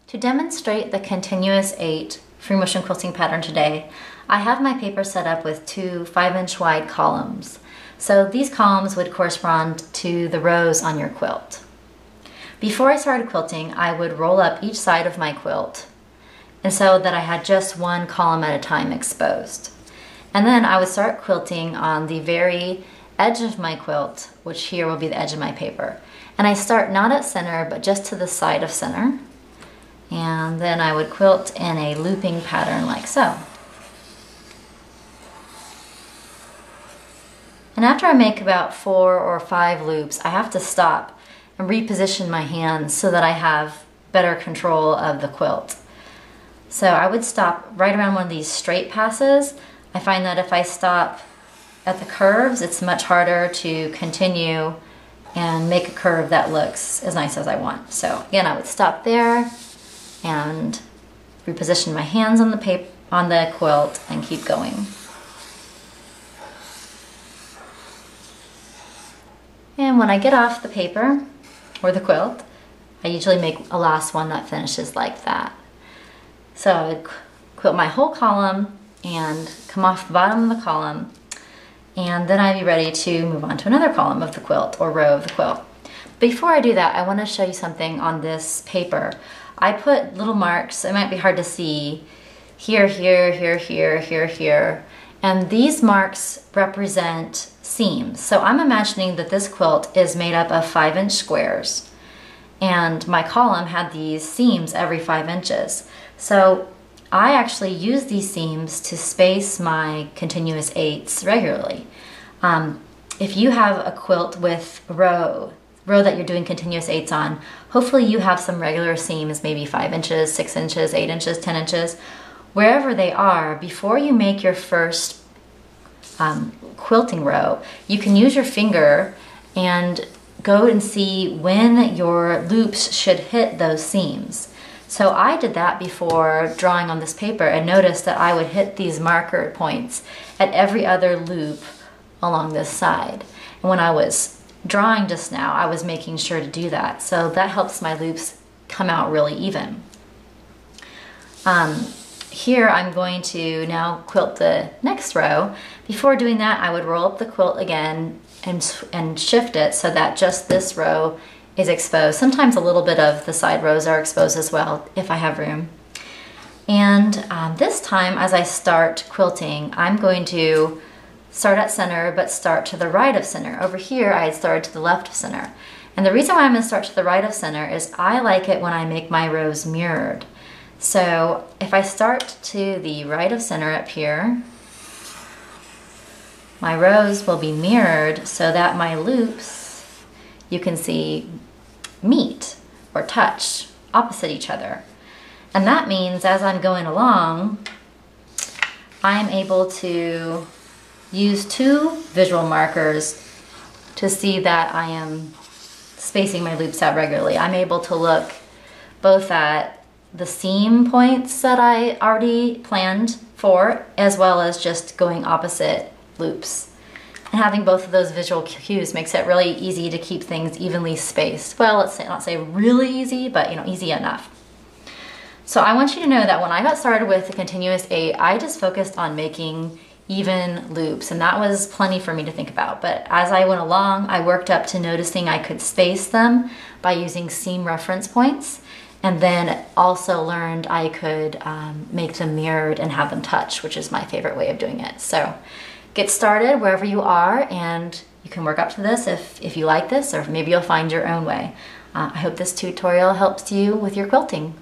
To demonstrate the continuous 8 free motion quilting pattern today, I have my paper set up with two 5-inch wide columns. So these columns would correspond to the rows on your quilt. Before I started quilting, I would roll up each side of my quilt, and so that I had just one column at a time exposed. And then I would start quilting on the very edge of my quilt, which here will be the edge of my paper. And I start not at center, but just to the side of center. And then I would quilt in a looping pattern like so. And after I make about 4 or 5 loops, I have to stop and reposition my hands so that I have better control of the quilt. So I would stop right around one of these straight passes. I find that if I stop at the curves, it's much harder to continue and make a curve that looks as nice as I want. So again, I would stop there and reposition my hands on the quilt and keep going. And when I get off the paper or the quilt, I usually make a last one that finishes like that. So I would quilt my whole column and come off the bottom of the column, and then I'd be ready to move on to another column of the quilt or row of the quilt. Before I do that, I want to show you something on this paper. I put little marks, it might be hard to see, here, here, here, here, here, here, and these marks represent seams. So I'm imagining that this quilt is made up of 5-inch squares, and my column had these seams every 5 inches. So I actually use these seams to space my continuous 8s regularly. If you have a quilt with row that you're doing continuous 8s on, hopefully you have some regular seams, maybe 5 inches, 6 inches, 8 inches, 10 inches. Wherever they are, before you make your first quilting row, you can use your finger and go and see when your loops should hit those seams. So I did that before drawing on this paper and noticed that I would hit these marker points at every other loop along this side. And when I was drawing just now, I was making sure to do that. So that helps my loops come out really even. Here I'm going to now quilt the next row. Before doing that, I would roll up the quilt again and shift it so that just this row is exposed. Sometimes a little bit of the side rows are exposed as well if I have room. And this time, as I start quilting, I'm going to start at center, but start to the right of center. Over here, I had started to the left of center. And the reason why I'm going to start to the right of center is I like it when I make my rows mirrored. So if I start to the right of center up here, my rows will be mirrored so that my loops, you can see, meet or touch opposite each other. And that means as I'm going along, I'm able to use 2 visual markers to see that I am spacing my loops out regularly. I'm able to look both at the seam points that I already planned for, as well as just going opposite loops. And having both of those visual cues makes it really easy to keep things evenly spaced. Well, let's not say really easy, but easy enough. So I want you to know that when I got started with the continuous 8, I just focused on making even loops, and that was plenty for me to think about. But as I went along, I worked up to noticing I could space them by using seam reference points, and then also learned I could make them mirrored and have them touch, which is my favorite way of doing it. So get started wherever you are, and you can work up to this if you like this, or maybe you'll find your own way. I hope this tutorial helps you with your quilting.